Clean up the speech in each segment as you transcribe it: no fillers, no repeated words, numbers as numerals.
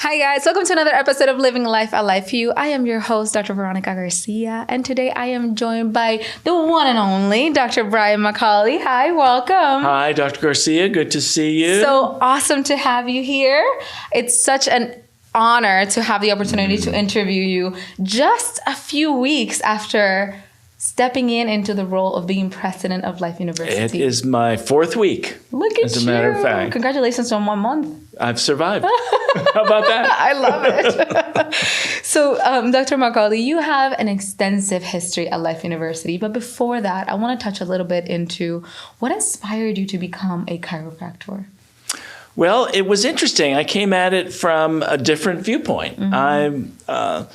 Hi guys, welcome to another episode of Living Life at Life.edu. I am your host, Dr. Veronica Garcia, and today I am joined by the one and only Dr. Brian McAulay. Hi, welcome. Hi, Dr. Garcia. Good to see you. So awesome to have you here. It's such an honor to have the opportunity to interview you just a few weeks after stepping into the role of being president of Life University. It is my fourth week. Look at you. As a matter of fact. Congratulations on 1 month. I've survived. How about that? I love it. So, Dr. McAulay, you have an extensive history at Life University. But before that, I want to touch a little bit into what inspired you to become a chiropractor. Well, it was interesting. I came at it from a different viewpoint. I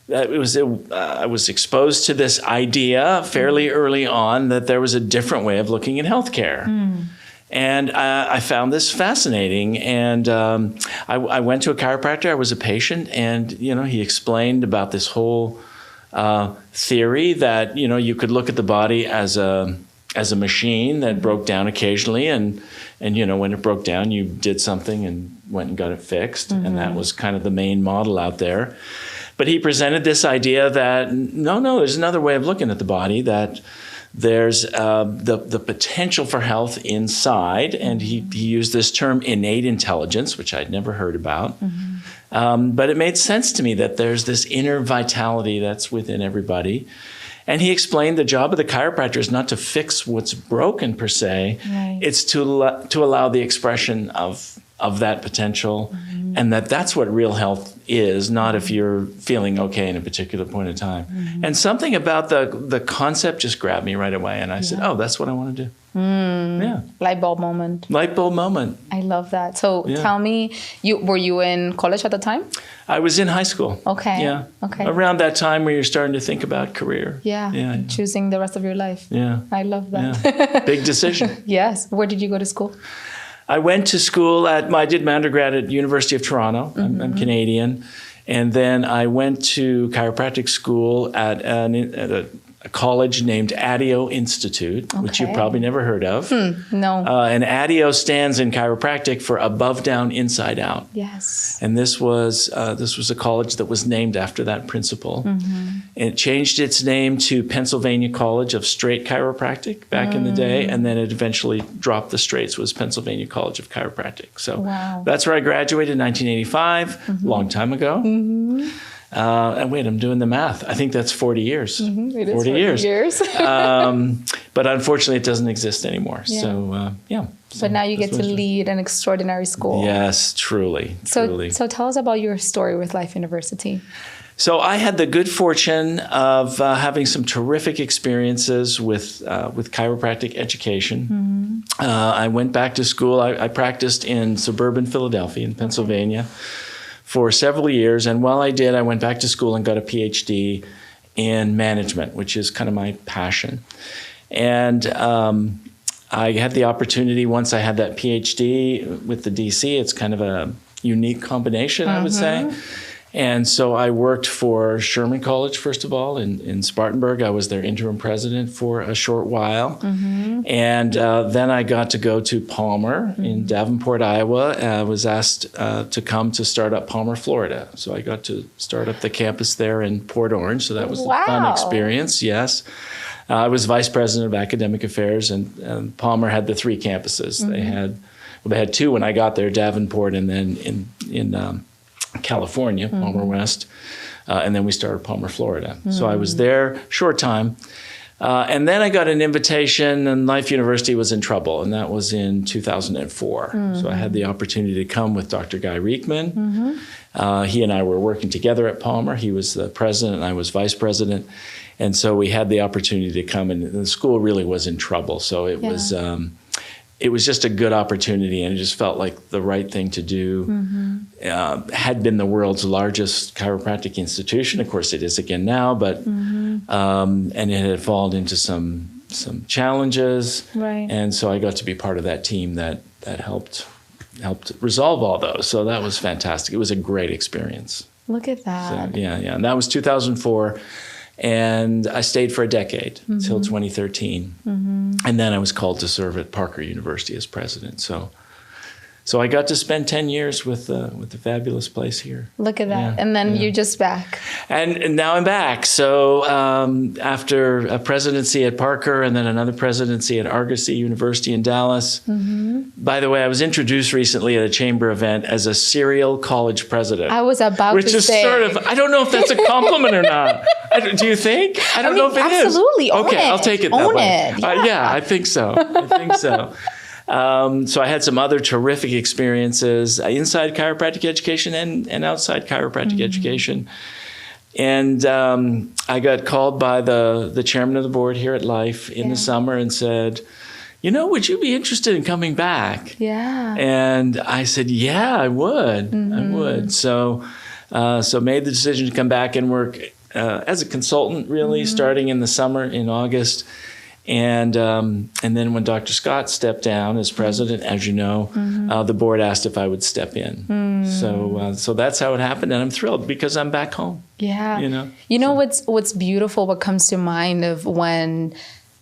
was exposed to this idea fairly early on that there was a different way of looking at healthcare. And I found this fascinating. And I went to a chiropractor. I was a patient. And, he explained about this whole theory that, you could look at the body as a machine that broke down occasionally. And when it broke down, you did something and went and got it fixed. And that was kind of the main model out there. But he presented this idea that, no, there's another way of looking at the body, that there's the potential for health inside. And he used this term innate intelligence, which I'd never heard about. But it made sense to me that there's this inner vitality that's within everybody. And he explained the job of the chiropractor is not to fix what's broken per se. Right. It's to allow the expression of that potential. And that's what real health is, not if you're feeling okay in a particular point in time. And something about the concept just grabbed me right away. And I said, oh, that's what I want to do. Yeah. Light bulb moment. Light bulb moment. I love that. So tell me, were you in college at the time? I was in high school. Okay. Yeah. Okay. Around that time where you're starting to think about career. Yeah. Choosing the rest of your life. Yeah. I love that. Yeah. Big decision. Yes. Where did you go to school? I went to school I did my undergrad at University of Toronto. I'm Canadian. And then I went to chiropractic school at a college named ADIO Institute, which you probably never heard of. No. And ADIO stands in chiropractic for above, down, inside out. Yes. And this was a college that was named after that principle. It changed its name to Pennsylvania College of Straight Chiropractic back in the day, and then it eventually dropped the straights, was Pennsylvania College of Chiropractic. So that's where I graduated in 1985, a long time ago. And wait, I'm doing the math. I think that's 40 years. It is 40 years. But unfortunately, it doesn't exist anymore. Yeah. So, But now you get to lead an extraordinary school. Yes, truly. So tell us about your story with Life University. So I had the good fortune of having some terrific experiences with chiropractic education. I went back to school. I practiced in suburban Philadelphia in Pennsylvania for several years. And while I did, I went back to school and got a PhD in management, which is kind of my passion. And I had the opportunity, once I had that PhD with the DC, it's kind of a unique combination, I would say. And so I worked for Sherman College, first of all, in Spartanburg. I was their interim president for a short while. And then I got to go to Palmer in Davenport, Iowa. I was asked to come to start up Palmer, Florida. So I got to start up the campus there in Port Orange. So that was a fun experience, yes. I was vice president of academic affairs, and Palmer had the 3 campuses. They had 2 when I got there, Davenport, and then in California, Palmer West, and then we started Palmer, Florida. So I was there short time. And then I got an invitation, and Life University was in trouble, and that was in 2004. So I had the opportunity to come with Dr. Guy Reekman. He and I were working together at Palmer. He was the president, and I was vice president. And so we had the opportunity to come, and the school really was in trouble. So it was just a good opportunity, and it just felt like the right thing to do. Had been the world's largest chiropractic institution. Of course, it is again now, but and it had fallen into some challenges. Right. And so I got to be part of that team that helped resolve all those. So that was fantastic. It was a great experience. Look at that. So, yeah. And that was 2004. And I stayed for a decade until 2013. And then I was called to serve at Parker University as president. So So I got to spend 10 years with the fabulous place here. Look at that. Yeah, And then yeah. you're just back. And now I'm back. So after a presidency at Parker and then another presidency at Argosy University in Dallas. By the way, I was introduced recently at a chamber event as a serial college president. I was about which to is say. sort of, I don't know if that's a compliment or not. Do you think? I don't know if it is. Absolutely. Okay, I'll take it that Own way. it. Yeah, I think so. So I had some other terrific experiences inside chiropractic education and outside chiropractic education. And I got called by the chairman of the board here at Life in the summer and said, would you be interested in coming back? Yeah. And I said, yeah, I would. I would. So made the decision to come back and work as a consultant, really, starting in the summer in August. And then when Dr. Scott stepped down as president, as you know, the board asked if I would step in. So that's how it happened, and I'm thrilled because I'm back home. Yeah. What's beautiful, what comes to mind of when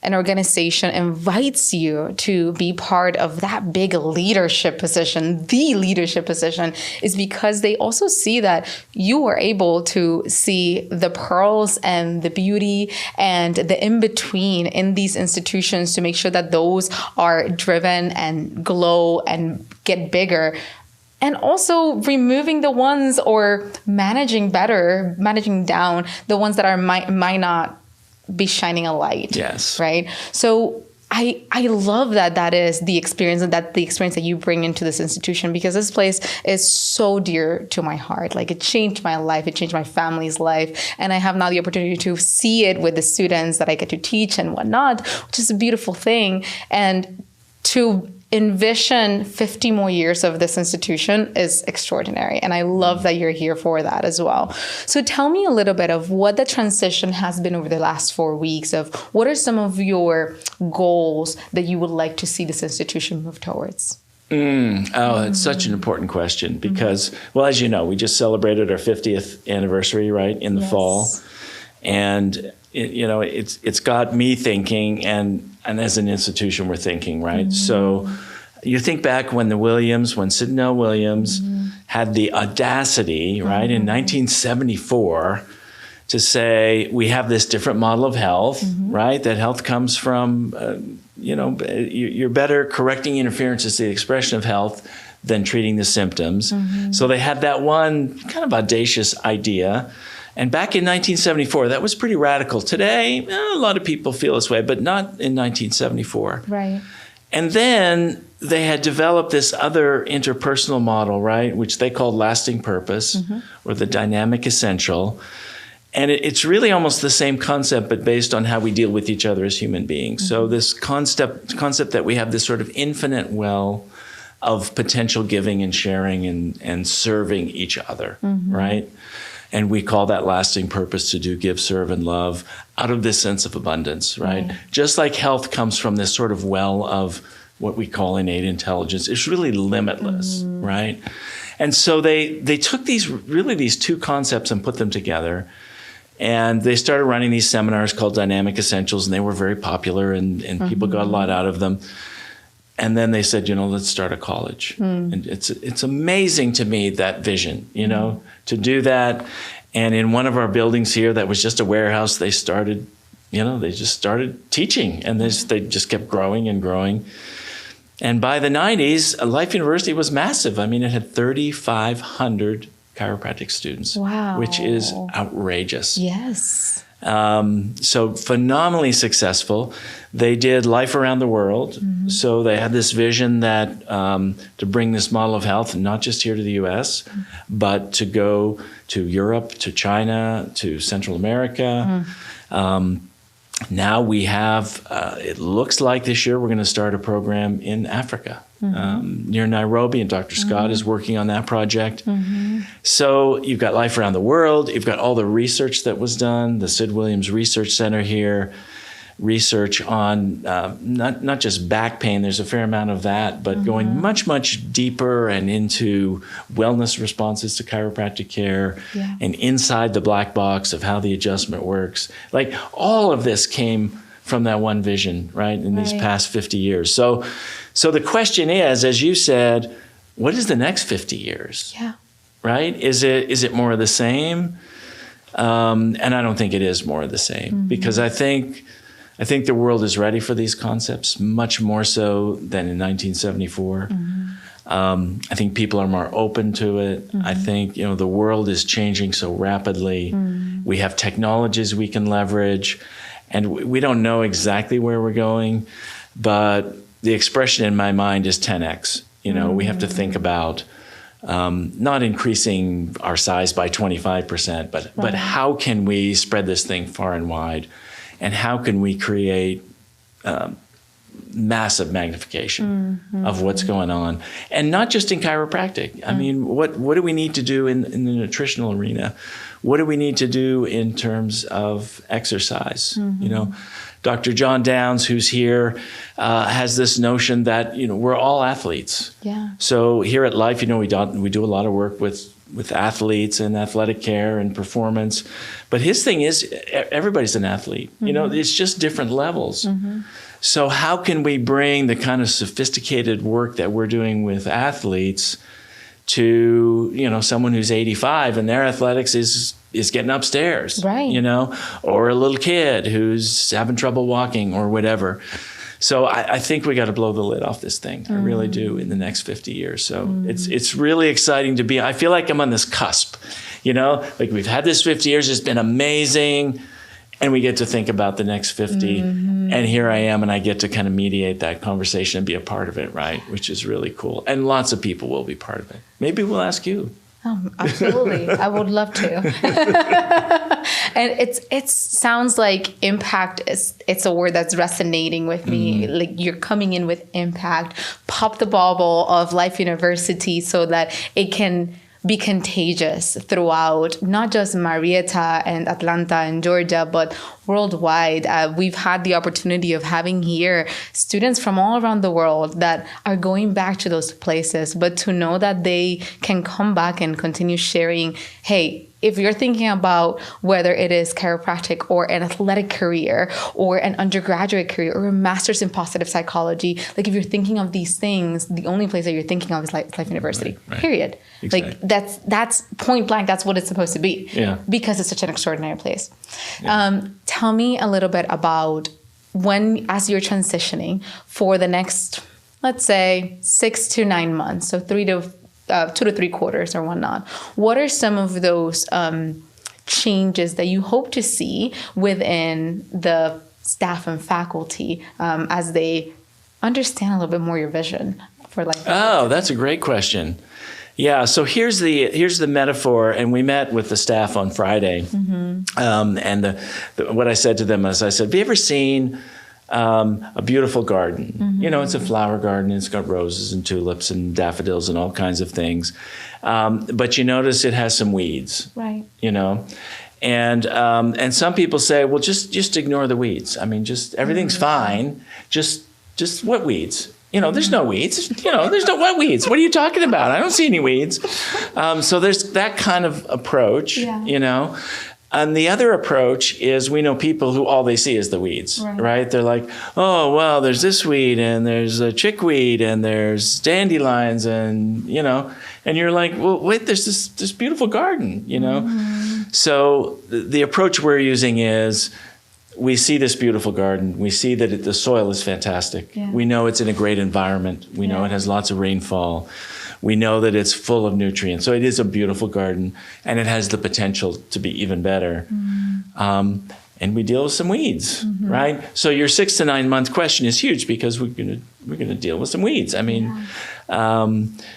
an organization invites you to be part of that big leadership position, the leadership position, is because they also see that you are able to see the pearls and the beauty and the in-between in these institutions to make sure that those are driven and glow and get bigger. And also removing the ones or managing down the ones that might not be shining a light. Yes. Right. So I love that is the experience and that the experience that you bring into this institution, because this place is so dear to my heart. Like, it changed my life. It changed my family's life. And I have now the opportunity to see it with the students that I get to teach and whatnot, which is a beautiful thing. And to envision 50 more years of this institution is extraordinary. And I love that you're here for that as well. So tell me a little bit of what the transition has been over the last 4 weeks, of what are some of your goals that you would like to see this institution move towards? It's such an important question because, well, as you know, we just celebrated our 50th anniversary, right, in the fall. And it's got me thinking, and as an institution, we're thinking, right? So you think back when Sidney L. Williams had the audacity, right, in 1974 to say, we have this different model of health, right? That health comes from, you're better correcting interferences to the expression of health than treating the symptoms. So they had that one kind of audacious idea. And back in 1974, that was pretty radical. Today, a lot of people feel this way, but not in 1974. Right. And then they had developed this other interpersonal model, right, which they called lasting purpose, or the dynamic essential. And it's really almost the same concept, but based on how we deal with each other as human beings. So this concept that we have this sort of infinite well of potential giving and sharing and serving each other, right? And we call that lasting purpose to do, give, serve, and love out of this sense of abundance, right? Just like health comes from this sort of well of what we call innate intelligence, it's really limitless, right? And so they took these two concepts and put them together. And they started running these seminars called Dynamic Essentials, and they were very popular, and people got a lot out of them. And then they said, let's start a college. And it's amazing to me, that vision, to do that. And in one of our buildings here that was just a warehouse, they started, they just started teaching, and they just kept growing and growing. And by the 90s, Life University was massive. I mean, it had 3,500 chiropractic students, which is outrageous. Yes. So phenomenally successful. They did Life around the world. So they had this vision that to bring this model of health, not just here to the US, but to go to Europe, to China, to Central America. Now we have, it looks like this year we're going to start a program in Africa, near Nairobi, and Dr. Scott is working on that project. So you've got Life around the world, you've got all the research that was done, the Sid Williams Research Center here, research on not just back pain, there's a fair amount of that, but going much, much deeper and into wellness responses to chiropractic care and inside the black box of how the adjustment works. Like, all of this came from that one vision, right, in these past 50 years. So the question is, as you said, what is the next 50 years? Yeah. Right? Is it more of the same? And I don't think it is more of the same, because I think the world is ready for these concepts much more so than in 1974. I think people are more open to it. I think, the world is changing so rapidly. We have technologies we can leverage, and we don't know exactly where we're going, but the expression in my mind is 10x. We have to think about not increasing our size by 25%, but how can we spread this thing far and wide, and how can we create massive magnification of what's going on, and not just in chiropractic. I mean, what do we need to do in the nutritional arena? What do we need to do in terms of exercise? Dr. John Downs, who's here, has this notion that we're all athletes. Yeah. So here at Life, we do a lot of work with athletes and athletic care and performance. But his thing is everybody's an athlete. It's just different levels. So how can we bring the kind of sophisticated work that we're doing with athletes to, someone who's 85 and their athletics is getting upstairs, right? Or a little kid who's having trouble walking or whatever. So I think we got to blow the lid off this thing. I really do, in the next 50 years. So it's really exciting to be. I feel like I'm on this cusp, like we've had this 50 years. It's been amazing. And we get to think about the next 50. And here I am, and I get to kind of mediate that conversation and be a part of it, right? Which is really cool. And lots of people will be part of it. Maybe we'll ask you. Absolutely. I would love to. And it sounds like impact it's a word that's resonating with me. Like you're coming in with impact. Pop the bubble of Life University so that it can be contagious throughout not just Marietta and Atlanta and Georgia, but worldwide. We've had the opportunity of having here students from all around the world that are going back to those places, but to know that they can come back and continue sharing, hey, if you're thinking about whether it is chiropractic or an athletic career or an undergraduate career or a master's in positive psychology, like if you're thinking of these things, the only place that you're thinking of is Life University, period. Exactly. Like that's point blank. That's what it's supposed to be, because it's such an extraordinary place. Yeah. Tell me a little bit about as you're transitioning for the next, let's say 6 to 9 months, so 2 to 3 quarters or whatnot. What are some of those changes that you hope to see within the staff and faculty as they understand a little bit more your vision for Life? Oh, that's a great question. Yeah, so here's the metaphor, and we met with the staff on Friday, and what I said to them is, I said, have you ever seen a beautiful garden? It's a flower garden. It's got roses and tulips and daffodils and all kinds of things. But you notice it has some weeds, right? And some people say, well, just ignore the weeds. I mean, just everything's fine. Just what weeds? There's no weeds. There's no what weeds. What are you talking about? I don't see any weeds. So there's that kind of approach, And the other approach is, we know people who all they see is the weeds, right? They're like, oh, well, there's this weed, and there's a chickweed, and there's dandelions, and you're like, well, wait, there's this beautiful garden, So the approach we're using is, we see this beautiful garden. We see that the soil is fantastic. Yeah. We know it's in a great environment. We know it has lots of rainfall. We know that it's full of nutrients. So it is a beautiful garden, and it has the potential to be even better. And we deal with some weeds, right? So your 6 to 9 month question is huge, because we're gonna deal with some weeds. I mean,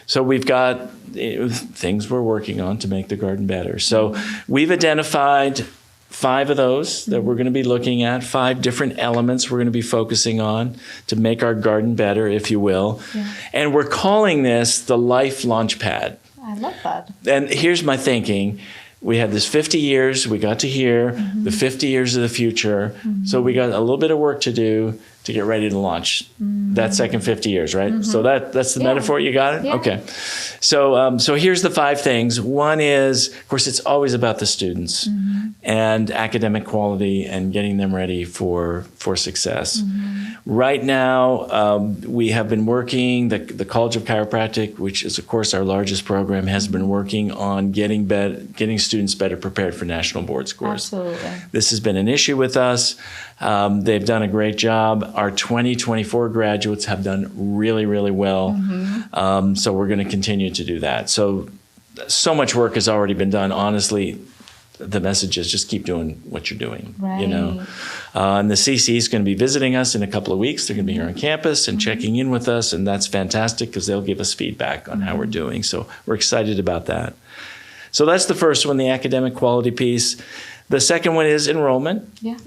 so we've got things we're working on to make the garden better. So we've identified 5 of those that we're going to be looking at, 5 different elements we're going to be focusing on to make our garden better, if you will. Yeah. And we're calling this the Life Launchpad. I love that. And here's my thinking. We had this 50 years, we got to here, the 50 years of the future. So we got a little bit of work to do to get ready to launch that second 50 years, right? So that's the metaphor. You got it? Yeah. Okay. So here's the 5 things. One is, of course, it's always about the students and academic quality and getting them ready for success. Right now, we have been working, the College of Chiropractic, which is, of course, our largest program, has been working on getting students better prepared for national board scores. Absolutely. This has been an issue with us. They've done a great job. Our 2024 graduates have done really, really well. So we're going to continue to do that. So much work has already been done. Honestly, the message is just keep doing what you're doing, you know. And the CC is going to be visiting us in a couple of weeks. They're going to be here on campus and checking in with us, and that's fantastic because they'll give us feedback on how we're doing. So we're excited about that. So that's the first one, the academic quality piece. The second one is enrollment. Yeah.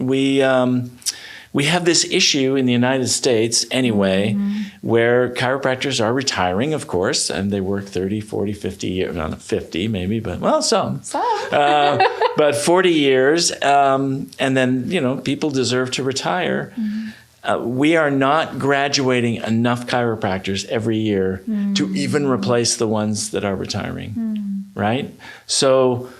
We have this issue in the United States anyway, where chiropractors are retiring, of course, and they work 30, 40, 50 years, not 50 maybe, but well, some. But 40 years, and then, you know, people deserve to retire. We are not graduating enough chiropractors every year to even replace the ones that are retiring, right? So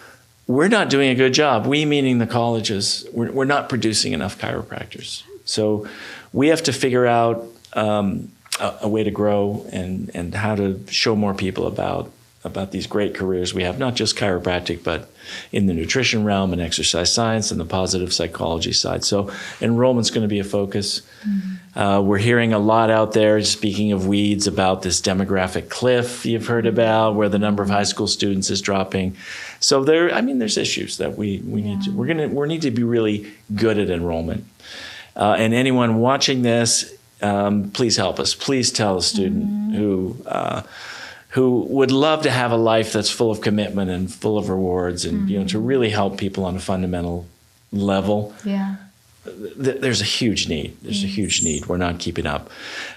we're not doing a good job. We, meaning the colleges, we're not producing enough chiropractors. So we have to figure out a way to grow and how to show more people about these great careers we have, not just chiropractic, but in the nutrition realm and exercise science and the positive psychology side. So enrollment's going to be a focus. We're hearing a lot out there, speaking of weeds, about this demographic cliff you've heard about, where the number of high school students is dropping. So there's issues that we need to be really good at enrollment. And anyone watching this, please help us. Please tell a student who would love to have a life that's full of commitment and full of rewards, and you know, to really help people on a fundamental level. Yeah. There's a huge need. There's a huge need. We're not keeping up.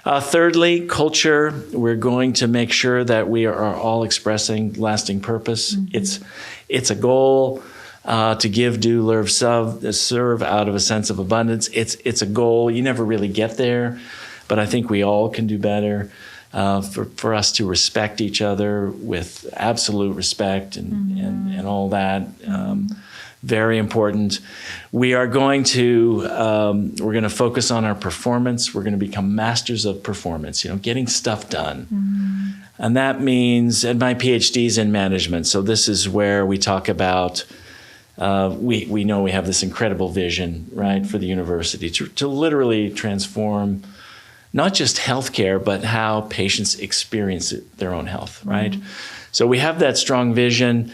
Thirdly, culture. We're going to make sure that we are all expressing lasting purpose. It's a goal to give, do, serve out of a sense of abundance. It's a goal. You never really get there, but I think we all can do better. For us to respect each other with absolute respect and all that. Very important. We are going to we're going to focus on our performance. We're going to become masters of performance, you know, getting stuff done. And that means, and my PhD's in management, so this is where we talk about we know we have this incredible vision, right, for the university to literally transform not just healthcare, but how patients experience their own health, right? So we have that strong vision,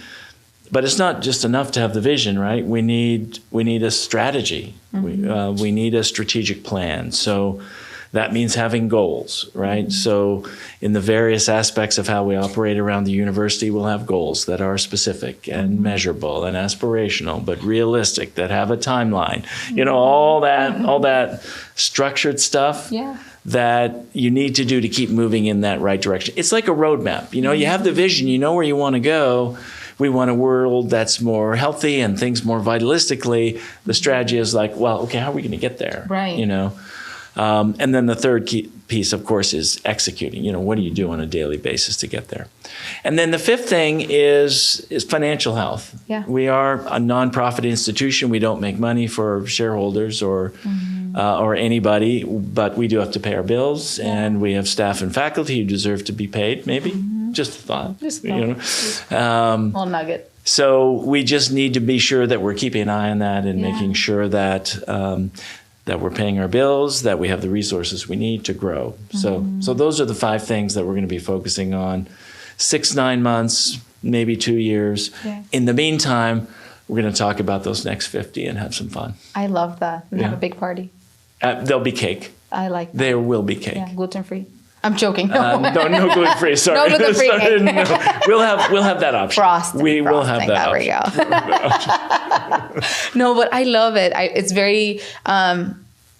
but it's not just enough to have the vision, right? We need a strategy. We need a strategic plan. So that means having goals, right? So in the various aspects of how we operate around the university, we'll have goals that are specific and measurable and aspirational, but realistic, that have a timeline. You know, all that structured stuff. Yeah. That you need to do to keep moving in that right direction. It's like a roadmap. You know, you have the vision, you know where you want to go. We want a world that's more healthy and things more vitalistically. The strategy is like, well, okay, how are we going to get there? Right. You know, and then the third key piece, of course, is executing. You know, what do you do on a daily basis to get there? And then the fifth thing is financial health. Yeah. We are a nonprofit institution. We don't make money for shareholders or anybody, but we do have to pay our bills, and we have staff and faculty who deserve to be paid, maybe. Just a thought. Just a thought. You know? Little nugget. So we just need to be sure that we're keeping an eye on that and making sure that that we're paying our bills, that we have the resources we need to grow. So those are the 5 things that we're going to be focusing on. 6-9 months, maybe 2 years. Yeah. In the meantime, we're going to talk about those next 50 and have some fun. I love that. We have a big party. There'll be cake. I like that. There will be cake. Yeah, gluten-free. I'm joking. No gluten-free. Sorry. No gluten-free cake. No. We'll have that option. Frosting. We will have that option. There we go. No, but I love it. It's very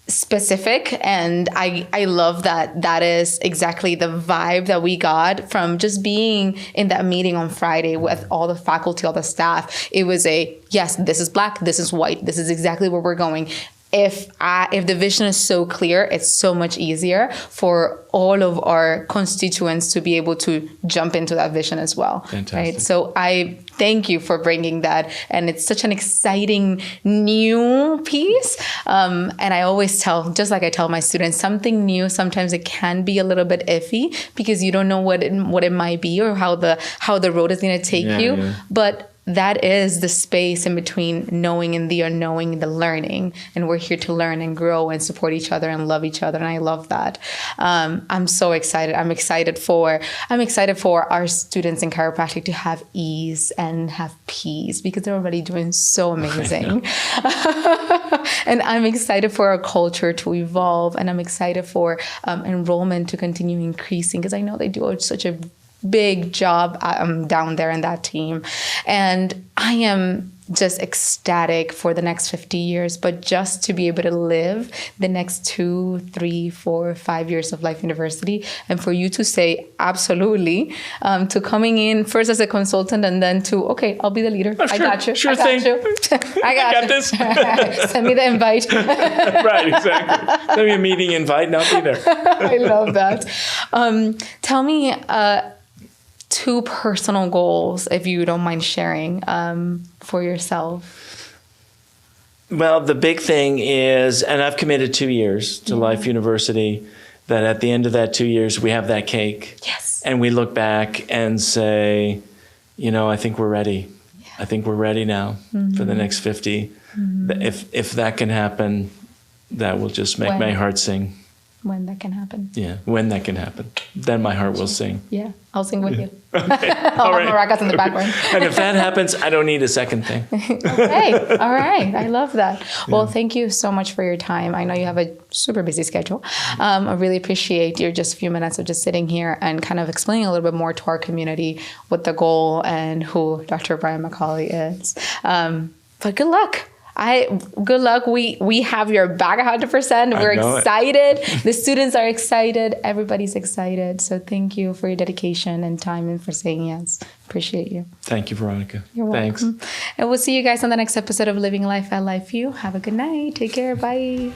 specific, and I love that is exactly the vibe that we got from just being in that meeting on Friday with all the faculty, all the staff. It was yes, this is black, this is white, this is exactly where we're going. if the vision is so clear, it's so much easier for all of our constituents to be able to jump into that vision as well. Fantastic. Right? So I thank you for bringing that. And it's such an exciting new piece. And I always tell, just like I tell my students, something new, sometimes it can be a little bit iffy because you don't know what it might be or how the road is going to take you. Yeah. But that is the space in between knowing and the unknowing, the learning. And we're here to learn and grow and support each other and love each other. And I love that. I'm so excited. I'm excited for our students in chiropractic to have ease and have peace because they're already doing so amazing. And I'm excited for our culture to evolve. And I'm excited for enrollment to continue increasing because I know they do such a big job down there in that team. And I am just ecstatic for the next 50 years, but just to be able to live the next 2, 3, 4, 5 years of Life University. And for you to say absolutely to coming in first as a consultant and then to, okay, I'll be the leader. Oh, sure, I got you. Sure I got thing. you. I got this. Send me the invite. Right, exactly. Send me a meeting invite and I'll be there. I love that. Tell me, 2 personal goals, if you don't mind sharing, for yourself. Well, the big thing is, and I've committed 2 years to Life University, that at the end of that 2 years, we have that cake. Yes. And we look back and say, I think we're ready. Yeah. I think we're ready now for the next 50. Mm-hmm. If that can happen, that will just make my heart sing. When that can happen. Yeah, when that can happen. Then my heart will sing. Yeah, I'll sing with you. Okay. I'll have maracas in the background. And if that happens, I don't need a second thing. Okay, all right. I love that. Well, thank you so much for your time. I know you have a super busy schedule. I really appreciate your just few minutes of just sitting here and kind of explaining a little bit more to our community what the goal and who Dr. Brian McAulay is. But good luck. Good luck. We have your back 100%. We're excited. The students are excited. Everybody's excited. So thank you for your dedication and time and for saying yes. Appreciate you. Thank you, Veronica. You're welcome. Thanks. And we'll see you guys on the next episode of Living Life at Life U. Have a good night. Take care. Bye.